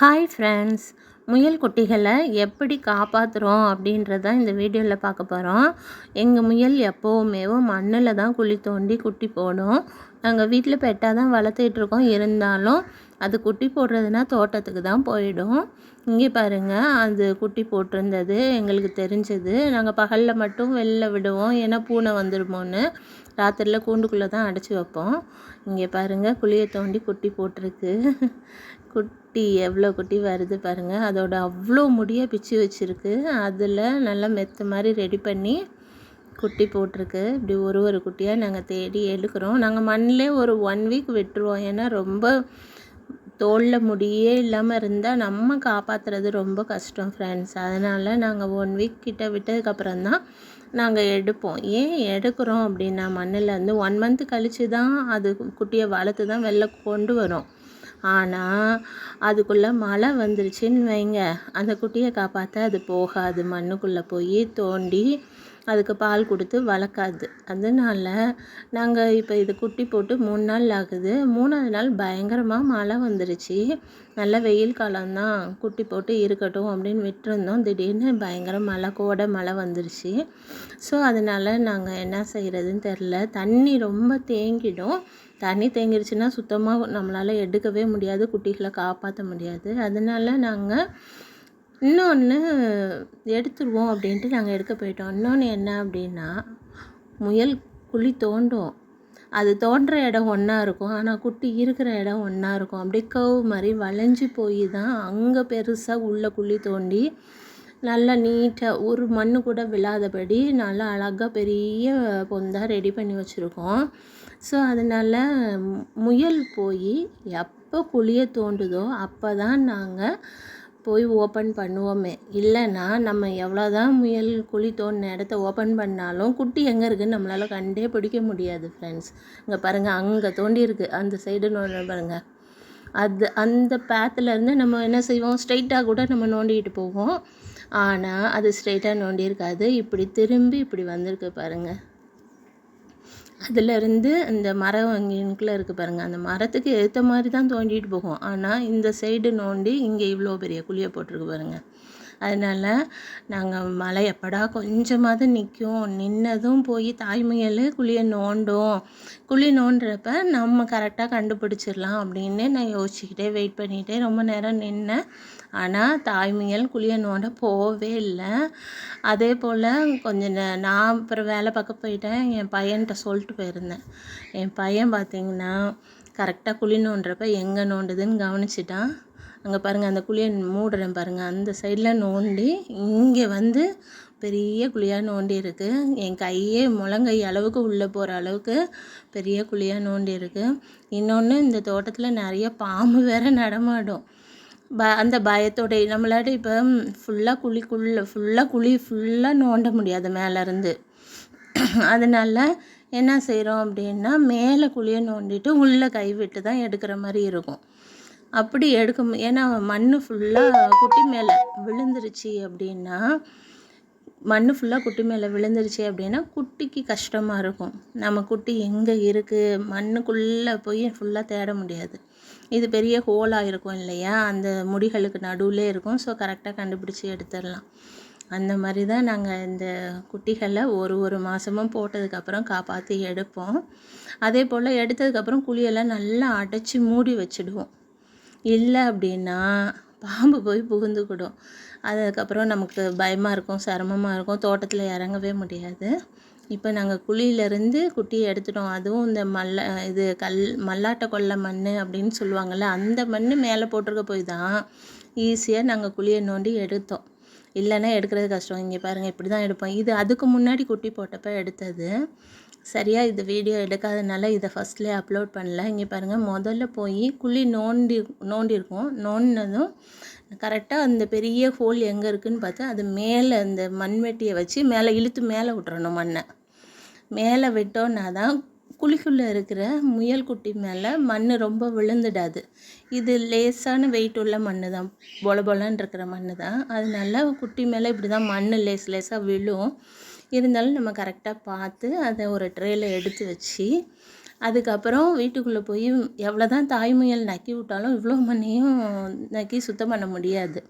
Hi friends, முயல் குட்டிகளை எப்படி காப்பாற்றுறோம் அப்படின்றத இந்த வீடியோவில் பார்க்க போகிறோம். எங்கள் முயல் எப்போவுமே மண்ணில் தான் குழி தோண்டி குட்டி போடும். நாங்கள் வீட்டில் பெட்டாக தான் வளர்த்துட்ருக்கோம். இருந்தாலும் அது குட்டி போடுறதுனா தோட்டத்துக்கு தான் போயிடும். இங்கே பாருங்கள், அது குட்டி போட்டிருந்தது எங்களுக்கு தெரிஞ்சது. நாங்கள் பகலில் மட்டும் வெளில விடுவோம், ஏன்னா பூனை வந்துடுமோன்னு. ராத்திரியில் கூண்டுக்குள்ளே தான் அடைச்சி வைப்போம். இங்கே பாருங்கள், குழியை தோண்டி குட்டி போட்டிருக்கு. குட்டி எவ்வளோ குட்டி வருது பாருங்கள். அதோட அவ்வளோ முடியை பிச்சு வச்சுருக்கு. அதில் நல்லா மெத்த மாதிரி ரெடி பண்ணி குட்டி போட்டிருக்கு. இப்படி ஒரு குட்டியாக நாங்கள் தேடி எடுக்கிறோம். நாங்கள் மண்ணிலே ஒரு 1 வீக் விட்டுருவோம். ஏன்னா ரொம்ப தோலில் முடியே இல்லாமல் இருந்தால் நம்ம காப்பாற்றுறது ரொம்ப கஷ்டம் ஃப்ரெண்ட்ஸ். அதனால் நாங்கள் 1 வீக் கிட்ட விட்டதுக்கப்புறம் தான் நாங்கள் எடுப்போம். ஏன் எடுக்கிறோம் அப்படின்னா, மண்ணில் வந்து 1 மந்த் கழித்து தான் அது குட்டியை வளர்த்து தான் வெளில கொண்டு வரும். ஆனால் அதுக்குள்ளே மழை வந்துருச்சுன்னு வைங்க, அந்த குட்டியை காப்பாற்ற அது போகாது. மண்ணுக்குள்ளே போய் தோண்டி அதுக்கு பால் கொடுத்து வளர்க்காது. அதனால் நாங்கள் இப்போ இது குட்டி போட்டு 3 நாள் ஆகுது. 3ஆவது நாள் பயங்கரமாக மழை வந்துருச்சு. நல்ல வெயில் காலம்தான், குட்டி போட்டு இருக்கட்டும் அப்படின்னு விட்டுருந்தோம். திடீர்னு பயங்கர மழை, கோடை மழை வந்துருச்சு. ஸோ அதனால் நாங்கள் என்ன செய்கிறதுன்னு தெரில. தண்ணி ரொம்ப தேங்கிடும். தண்ணி தேங்கிடுச்சுன்னா சுத்தமாக நம்மளால் எடுக்கவே முடியாது, குட்டிகளை காப்பாற்ற முடியாது. அதனால் நாங்கள் இன்னொன்று எடுத்துருவோம் அப்படின்ட்டு நாங்கள் எடுக்க போயிட்டோம். இன்னொன்று என்ன அப்படின்னா, முயல் குழி தோண்டும். அது தோன்ற இடம் ஒன்றா இருக்கும், ஆனால் குட்டி இருக்கிற இடம் ஒன்றா இருக்கும். அப்படியே கர்வ் மாதிரி வளைஞ்சி போய் தான் அங்கே பெருசாக உள்ள குழி தோண்டி நல்லா நீட்டாக ஒரு மண்ணு கூட விழாதபடி நல்லா அழகாக பெரிய பொந்தாக ரெடி பண்ணி வச்சுருக்கோம். ஸோ அதனால் முயல் போய் எப்போ குழியை தோண்டுதோ அப்போ தான் நாங்கள் போய் ஓப்பன் பண்ணுவோமே. இல்லைன்னா நம்ம எவ்வளோ தான் முயல் குழி தோண்டின இடத்த ஓப்பன் பண்ணாலும் குட்டி எங்கே இருக்குதுன்னு நம்மளால் கண்டே பிடிக்க முடியாது ஃப்ரெண்ட்ஸ். இங்கே பாருங்கள், அங்கே தோண்டி இருக்குது, அந்த சைடு நோண்ட பாருங்கள். அந்த பேத்துலேருந்து நம்ம என்ன செய்வோம், ஸ்ட்ரைட்டாக கூட நம்ம நோண்டிக்கிட்டு போவோம். ஆனால் அது ஸ்ட்ரைட்டாக நோண்டி இருக்காது, இப்படி திரும்பி இப்படி வந்திருக்கு பாருங்கள். அதிலேருந்து இந்த மரம் இங்குள்ளே இருக்குது பாருங்கள், அந்த மரத்துக்கு ஏற்ற மாதிரி தான் தோண்டிட்டு போகும். ஆனால் இந்த சைடு நோண்டி இங்கே இவ்வளோ பெரிய குழியை போட்டிருக்கு பாருங்கள். அதனால் நாங்கள் மழை எப்படா கொஞ்சமாவது நிற்கும், நின்னதும் போய் தாய் முயல் குழியை நோண்டும். குழி நோண்டுறப்ப நம்ம கரெக்டாக கண்டுபிடிச்சிடலாம் அப்படின்னு நான் யோசிச்சுக்கிட்டே வெயிட் பண்ணிகிட்டே ரொம்ப நேரம் நின்னேன். ஆனால் தாய் முயல் குழியை நோண்ட போகவே இல்லை. அதே போல் நான் அப்புறம் வேலை பார்க்க போயிட்டேன். என் பையன்கிட்ட சொல்லிட்டு போயிருந்தேன். என் பையன் பார்த்திங்கன்னா கரெக்டாக குழி நோண்டுறப்ப எங்கே நோண்டுதுன்னு கவனிச்சிட்டான். அங்கே பாருங்கள், அந்த குழியை மூடுறேன் பாருங்கள், அந்த சைடில் நோண்டி இங்கே வந்து பெரிய குழியாக நோண்டி இருக்குது. என் கையே முழங்கை அளவுக்கு உள்ளே போகிற அளவுக்கு பெரிய குழியாக நோண்டி இருக்குது. இன்னொன்று, இந்த தோட்டத்தில் நிறைய பாம்பு வேறு நடமாடும். அந்த பயத்தோட நம்மளால இப்போ ஃபுல்லாக குழி நோண்ட முடியாது மேலேருந்து. அதனால் என்ன செய்கிறோம் அப்படின்னா, மேலே குழியை நோண்டிட்டு உள்ளே கை விட்டு தான் எடுக்கிற மாதிரி இருக்கும். அப்படி ஏன்னா மண் ஃபுல்லாக குட்டி மேலே விழுந்துருச்சு அப்படின்னா, குட்டிக்கு கஷ்டமாக இருக்கும். நம்ம குட்டி எங்கே இருக்குது, மண்ணுக்குள்ளே போய் ஃபுல்லாக தேட முடியாது. இது பெரிய ஹோலாக இருக்கும் இல்லையா, அந்த முடிகளுக்கு நடுவில் இருக்கும். ஸோ கரெக்டாக கண்டுபிடிச்சி எடுத்துடலாம். அந்த மாதிரி தான் நாங்கள் இந்த குட்டிகளை ஒரு மாதமும் போட்டதுக்கப்புறம் காப்பாற்றி எடுப்போம். அதே போல் எடுத்ததுக்கப்புறம் குழியெல்லாம் நல்லா அடைச்சி மூடி வச்சுடுவோம். இல்லை அப்படின்னா பாம்பு போய் புகுந்துக்கிடும். அதுக்கப்புறம் நமக்கு பயமாக இருக்கும், சிரமமாக இருக்கும், தோட்டத்தில் இறங்கவே முடியாது. இப்போ நாங்கள் குழியிலேருந்து குட்டியை எடுத்துட்டோம். அதுவும் இந்த மல்லாட்டை கொல்லை மண் அப்படின்னு சொல்லுவாங்கள்ல, அந்த மண் மேலே போட்டிருக்க போய் தான் ஈஸியாக நாங்கள் குழியை நோண்டி எடுத்தோம். இல்லைன்னா எடுக்கிறது கஷ்டம். இங்கே பாருங்கள், இப்படி தான் எடுப்போம். இது அதுக்கு முன்னாடி குட்டி போட்டப்போ எடுத்தது. சரியாக இது வீடியோ எடுக்காதனால இதை ஃபஸ்ட்லேயே அப்லோட் பண்ணல. இங்கே பாருங்கள், முதல்ல போய் குழி நோண்டியிருக்கோம். நோண்டினதும் கரெக்டாக அந்த பெரிய ஹோல் எங்கே இருக்குதுன்னு பார்த்து அது மேலே அந்த மண்வெட்டியை வச்சு மேலே இழுத்து மேலே விட்டுறணும். மண்ணை மேலே விட்டோன்னா தான் குழிக்குள்ளே இருக்கிற முயல் குட்டி மேலே மண் ரொம்ப விழுந்துடாது. இது லேசான வெயிட் உள்ள மண் தான், பொலன்னு இருக்கிற மண் தான். அதனால குட்டி மேலே இப்படி தான் மண் லேசாக விழும். இருந்தாலும் நம்ம கரெக்டாக பார்த்து அதை ஒரு ட்ரேயில் எடுத்து வச்சு அதுக்கப்புறம் வீட்டுக்குள்ளே போய் எவ்வளோ தான் தாய்முயல் நக்கி விட்டாலும் இவ்வளோ மண்ணையும் நக்கி சுத்தம் பண்ண முடியாது.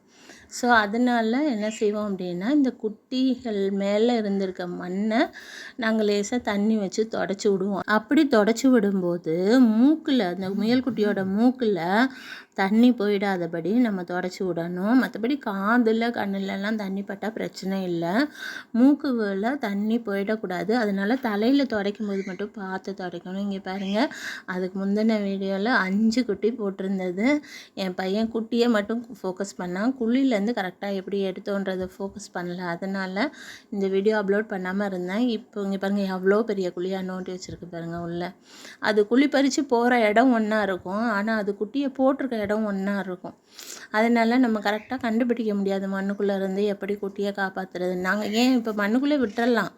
ஸோ அதனால என்ன செய்வோம் அப்படின்னா, இந்த குட்டிகள் மேலே இருந்திருக்க மண்ணை நாங்கள் லேசாக தண்ணி வச்சு தொடச்சி விடுவோம். அப்படி தொடச்சி விடும்போது மூக்கில், அந்த முயல்குட்டியோட மூக்கில் தண்ணி போயிடாதபடி நம்ம தொடச்சி விடணும். மற்றபடி காதில் கண்ணுலலாம் தண்ணி பட்டால் பிரச்சனை இல்லை. மூக்குவில் தண்ணி போயிடக்கூடாது. அதனால் தலையில் துடைக்கும் போது மட்டும் பார்த்து துடைக்கணும். இங்கே பாருங்கள், அதுக்கு முந்தின வீடியோவில் 5 குட்டி போட்டிருந்தது. என் பையன் குட்டியை மட்டும் ஃபோக்கஸ் பண்ணான். குழியிலேருந்து கரெக்டாக எப்படி எடுத்தோன்றதை ஃபோக்கஸ் பண்ணல. அதனால் இந்த வீடியோ அப்லோட் பண்ணாமல் இருந்தேன். இப்போ இங்கே பாருங்கள், எவ்வளோ பெரிய குழியாக நோண்டி வச்சுருக்கு பாருங்கள் உள்ள. அது குழி பறித்து போகிற இடம் ஒன்றா இருக்கும், ஆனால் அது குட்டியை போட்டிருக்க இடம் ஒன்றா இருக்கும். அதனால் நம்ம கரெக்டாக கண்டுபிடிக்க முடியாது மண்ணுக்குள்ளே இருந்து எப்படி குட்டியை காப்பாற்றுறது. நாங்கள் ஏன் இப்போ மண்ணுக்குள்ளே விட்டுறலாம்,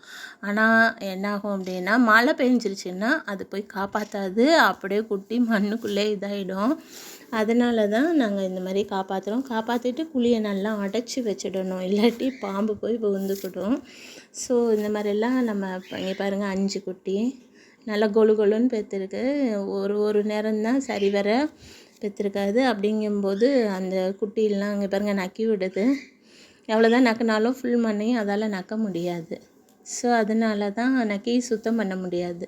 ஆனால் என்னாகும் அப்படின்னா மழை பெஞ்சிருச்சுன்னா அது போய் காப்பாற்றாது, அப்படியே குட்டி மண்ணுக்குள்ளே இதாகிடும். அதனால தான் நாங்கள் இந்த மாதிரி காப்பாற்றுறோம். காப்பாற்றிட்டு குழியை நல்லா அடைச்சி வச்சிடணும், இல்லாட்டி பாம்பு போய் விழுந்துக்கிடும். ஸோ இந்த மாதிரிலாம் நம்ம இங்கே பாருங்கள், 5 குட்டி நல்லா கொலு கொலுன்னு பெற்றுருக்கு. ஒரு நேரம்தான் சரி வர பெற்றிருக்காது. அப்படிங்கும்போது அந்த குட்டிலாம் இங்கே பாருங்கள் நக்கி விடுது. எவ்வளோதான் நக்கினாலும் ஃபுல் மண்ணையும் அதால் நக்க முடியாது. ஸோ அதனால தான் நக்கி சுத்தம் பண்ண முடியாது.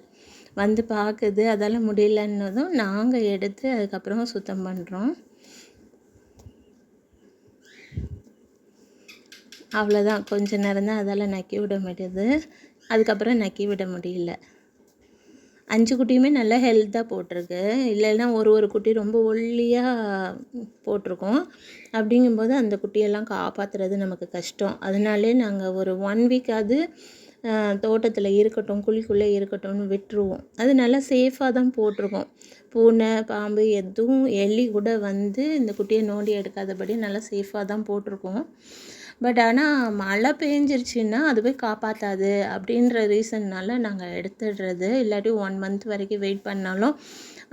வந்து பார்க்குது, அதால் முடியலன்னதும் நாங்கள் எடுத்து அதுக்கப்புறம் சுத்தம் பண்ணுறோம். அவ்வளோதான், கொஞ்ச நேரம் தான் அதால் நக்கி விட முடியுது. அதுக்கப்புறம் நக்கி விட முடியல. 5 குட்டியுமே நல்லா ஹெல்த்தாக போட்டிருக்கு. இல்லைன்னா ஒரு குட்டி ரொம்ப ஒல்லியாக போட்டிருக்கோம். அப்படிங்கும்போது அந்த குட்டியெல்லாம் காப்பாற்றுறது நமக்கு கஷ்டம். அதனாலே நாங்கள் ஒரு 1 வீக்காவது தோட்டத்தில் இருக்கட்டும், குழிக்குள்ளே இருக்கட்டும்னு விட்டுருவோம். அது நல்லா சேஃபாக தான் போட்டிருக்கோம். பூனை, பாம்பு, எதுவும் எலி கூட வந்து இந்த குட்டியை நோண்டி எடுக்காதபடி நல்லா சேஃபாக தான் போட்டிருக்கோம். பட் ஆனால் மழை பெஞ்சிருச்சுன்னா அது போய் காப்பாற்றாது அப்படின்ற ரீசன்னால் நாங்கள் எடுத்துடுறது. இல்லாட்டி 1 மந்த் வரைக்கும் வெயிட் பண்ணாலும்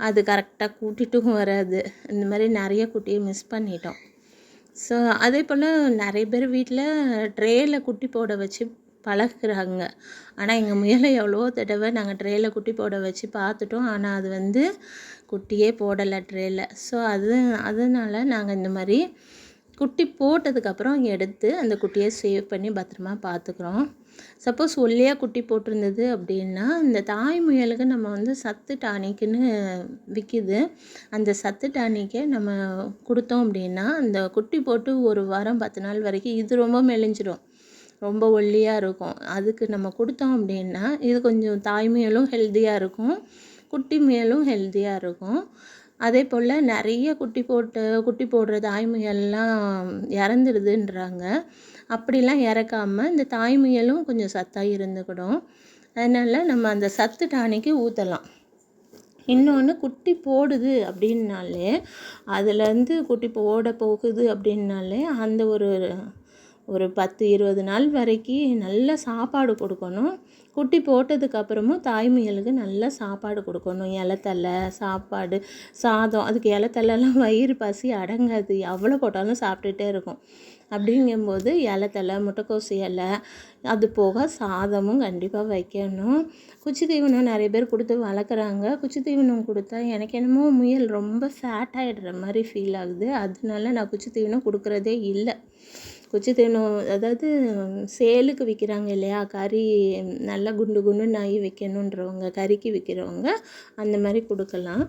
அது கரெக்டாக கூட்டிட்டும் வராது. இந்த மாதிரி நிறைய குட்டியை மிஸ் பண்ணிட்டோம். ஸோ அதே போல் நிறைய பேர் வீட்டில் ட்ரேயில் குட்டி போட வச்சு பழகுறாங்க. ஆனால் எங்கள் முயலை எவ்வளோ தடவை நாங்கள் ட்ரேயில் குட்டி போட வச்சு பார்த்துட்டோம். ஆனால் அது வந்து குட்டியே போடலை ட்ரேயில். ஸோ அதனால் நாங்கள் இந்த மாதிரி குட்டி போட்டதுக்கப்புறம் எடுத்து அந்த குட்டியை சேவ் பண்ணி பத்திரமா பார்த்துக்குறோம். சப்போஸ் ஒல்லியாக குட்டி போட்டிருந்தது அப்படின்னா இந்த தாய் முயலுக்கு நம்ம வந்து சத்து டானிக்குன்னு விற்கிது. அந்த சத்து டானிக்கை நம்ம கொடுத்தோம் அப்படின்னா அந்த குட்டி போட்டு 1 வாரம் 10 நாள் வரைக்கும் இது ரொம்ப மெலிஞ்சிடும், ரொம்ப ஒல்லியாக இருக்கும். அதுக்கு நம்ம கொடுத்தோம் அப்படின்னா இது கொஞ்சம் தாய் முயலும் ஹெல்த்தியாக இருக்கும், குட்டி முயலும் ஹெல்த்தியாக இருக்கும். அதே போல் நிறைய குட்டி போடுற தாய்முயல்லாம் இறந்துடுதுன்றாங்க. அப்படிலாம் இறக்காமல் இந்த தாய்முயலும் கொஞ்சம் சத்தாக இருந்துக்கிடும். அதனால் நம்ம அந்த சத்து டானிக்கு ஊற்றலாம். இன்னொன்று, குட்டி போடுது அப்படின்னாலே அதுலேருந்து குட்டி போட போகுது அப்படின்னாலே அந்த ஒரு 10-20 நாள் வரைக்கும் நல்ல சாப்பாடு கொடுக்கணும். குட்டி போட்டதுக்கப்புறமும் தாய்முயலுக்கு நல்ல சாப்பாடு கொடுக்கணும். இலத்தலை, சாப்பாடு, சாதம். அதுக்கு இலத்தலைலாம் வயிறு பசி அடங்காது, எவ்வளோ போட்டாலும் சாப்பிட்டுட்டே இருக்கும். அப்படிங்கும்போது இலத்தலை, முட்டைக்கோசு இலை, அது போக சாதமும் கண்டிப்பாக வைக்கணும். குச்சி தீவனம் நிறைய பேர் கொடுத்து வளர்க்குறாங்க. குச்சி தீவனம் கொடுத்தா எனக்கு என்னமோ முயல் ரொம்ப ஃபேட் ஆகிடுற மாதிரி ஃபீல் ஆகுது. அதனால நான் குச்சி தீவனம் கொடுக்குறதே இல்லை. குச்சி தீவனம் அதாவது சேலுக்கு விற்கிறாங்க இல்லையா, கறி நல்லா குண்டு நாய் வைக்கணுன்றவங்க, கறிக்கு விற்கிறவங்க அந்த மாதிரி கொடுக்கலாம்.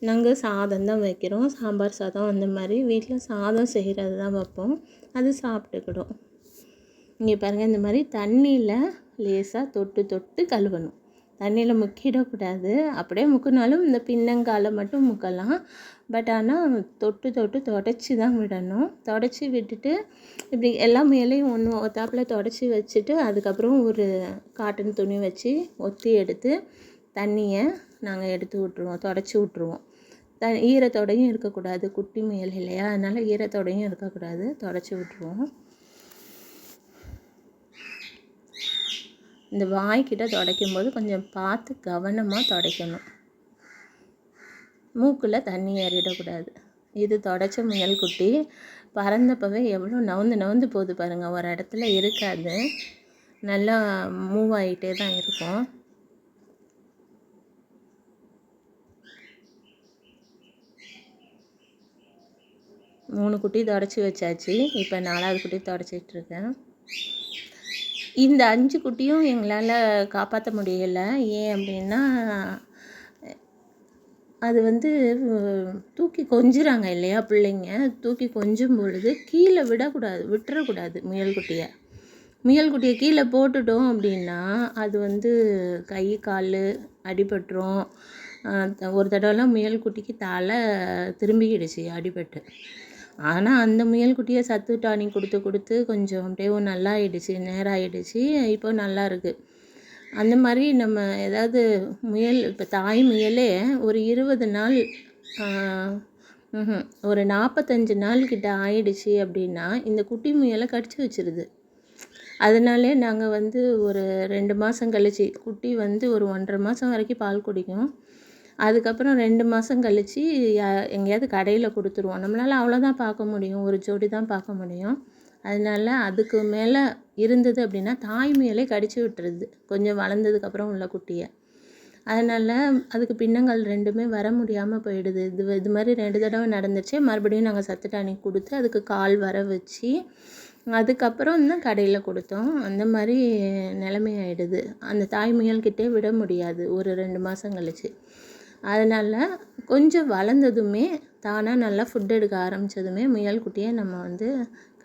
நாங்கள் சாதம் தான் வைக்கிறோம், சாம்பார் சாதம் அந்த மாதிரி வீட்டில் சாதம் செய்கிறது தான் வைப்போம். அது சாப்பிட்டுக்கிடும். இங்கே பாருங்கள், இந்த மாதிரி தண்ணியில் லேசாக தொட்டு கழுவணும். தண்ணியில் முக்கிடக்கூடாது. அப்படியே முக்கினாலும் இந்த பின்னங்காலை மட்டும் முக்கலாம். பட் ஆனால் தொட்டு தொடச்சி தான் விடணும். தொடச்சி விட்டுட்டு இப்படி எல்லா மேலேயும் ஒன்று ஒத்தாப்பில் தொடச்சி வச்சுட்டு அதுக்கப்புறம் ஒரு காட்டன் துணி வச்சு ஒத்தி எடுத்து தண்ணியை நாங்கள் எடுத்து விட்ருவோம், தொடச்சி விட்ருவோம். ஈரத்தோடையும் இருக்கக்கூடாது, குட்டி முயல் இல்லையா, அதனால் ஈரத்தோடையும் இருக்கக்கூடாது, தொடச்சி விட்ருவோம். இந்த வாய்க்கிட்ட துடைக்கும்போது கொஞ்சம் பார்த்து கவனமாக துடைக்கணும். மூக்கில் தண்ணி ஏறிடக்கூடாது. இது தொடச்ச முயல் குட்டி பறந்தப்பவே எவ்வளோ நவுந்து போகுது பாருங்கள். ஒரு இடத்துல இருக்காது, நல்லா மூவ் ஆகிட்டே தான் இருக்கும். 3 குட்டி தொடச்சி வச்சாச்சு. இப்போ 4வது குட்டி தொடச்சிட்ருக்கேன். இந்த 5 குட்டியும் எங்களால் காப்பாற்ற முடியலை. ஏன் அப்படின்னா, அது வந்து தூக்கி கொஞ்சுறாங்க இல்லையா பிள்ளைங்க. தூக்கி கொஞ்சும் பொழுது கீழே விட்டுறக்கூடாது முயல்குட்டியை கீழே போட்டுட்டோம் அப்படின்னா அது வந்து கை கால் அடிபட்டுரும். ஒரு தடவைலாம் முயல்குட்டிக்கு தலை திரும்பிக்கிடுச்சு அடிபட்டு. ஆனால் அந்த முயல்குட்டியை சத்து டானிக் கொடுத்து கொஞ்சம் அப்படியே நல்லா ஆயிடுச்சு, நேரம் ஆயிடுச்சு. இப்போ நல்லா இருக்குது. அந்த மாதிரி நம்ம ஏதாவது இப்போ தாய் முயலே ஒரு 20 நாள் ஒரு 45 நாள் கிட்ட ஆயிடுச்சு அப்படின்னா இந்த குட்டி முயலை கடிச்சு வச்சிருது. அதனாலே நாங்கள் வந்து ஒரு 2 மாதம் கழிச்சு, குட்டி வந்து ஒரு 1.5 மாதம் வரைக்கும் பால் குடிக்கும். அதுக்கப்புறம் 2 மாதம் கழித்து எங்கேயாவது கடையில் கொடுத்துருவோம். நம்மளால் அவ்வளோதான் பார்க்க முடியும், ஒரு ஜோடி தான் பார்க்க முடியும். அதனால் அதுக்கு மேலே இருந்தது அப்படின்னா தாய் முயலே கடிச்சு விட்டுருது கொஞ்சம் வளர்ந்ததுக்கப்புறம் உள்ள குட்டியை. அதனால் அதுக்கு பின்னங்கள் 2மே வர முடியாமல் போயிடுது. இது மாதிரி 2 தடவை நடந்துச்சு. மறுபடியும் நாங்கள் சத்து டானிக் கொடுத்து அதுக்கு கால் வர வச்சு அதுக்கப்புறம் தான் கடையில் கொடுத்தோம். அந்த மாதிரி நிலைமையாயிடுது. அந்த தாய் முயல்கிட்டே விட முடியாது ஒரு 2 மாதம் கழிச்சு. அதனால் கொஞ்சம் வளர்ந்ததுமே தானாக நல்லா ஃபுட் எடுக்க ஆரம்பித்ததுமே முயல்குட்டியை நம்ம வந்து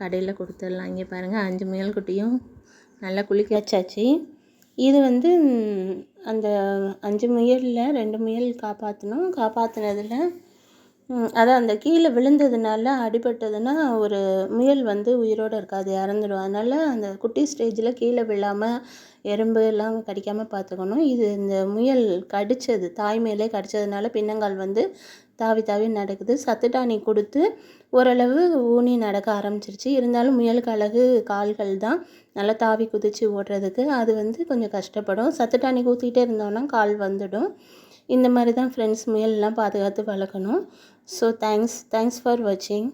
கடையில் கொடுத்துடலாம். இங்கே பாருங்கள் 5 முயல்குட்டியும் நல்லா குளிக்க வச்சாச்சு. இது வந்து அந்த 5 முயலில் 2 முயல் காப்பாற்றினதில் அதான் அந்த கீழே விழுந்ததுனால அடிபட்டதுன்னா ஒரு முயல் வந்து உயிரோடு இருக்காது, இறந்துடும். அதனால் அந்த குட்டி ஸ்டேஜில் கீழே விழாமல் எறும்பு எல்லாம் கடிக்காமல் பார்த்துக்கணும். இது இந்த முயல் கடித்தது தாய் மேலே கடித்ததுனால பின்னங்கால் வந்து தாவி நடக்குது. சத்து டானிக் கொடுத்து ஓரளவு ஊனி நடக்க ஆரம்பிச்சிருச்சு. இருந்தாலும் முயலுக்கு அழகு கால்கள் தான், நல்லா தாவி குதித்து ஓடுறதுக்கு. அது வந்து கொஞ்சம் கஷ்டப்படும். சத்து டானிக் ஊற்றிக்கிட்டே இருந்தோன்னா கால் வந்துடும். இந்த மாதிரி தான் ஃப்ரெண்ட்ஸ் முயலெலாம் பாதுகாத்து வளர்க்கணும். ஸோ தேங்க்ஸ் ஃபார் வாட்சிங்.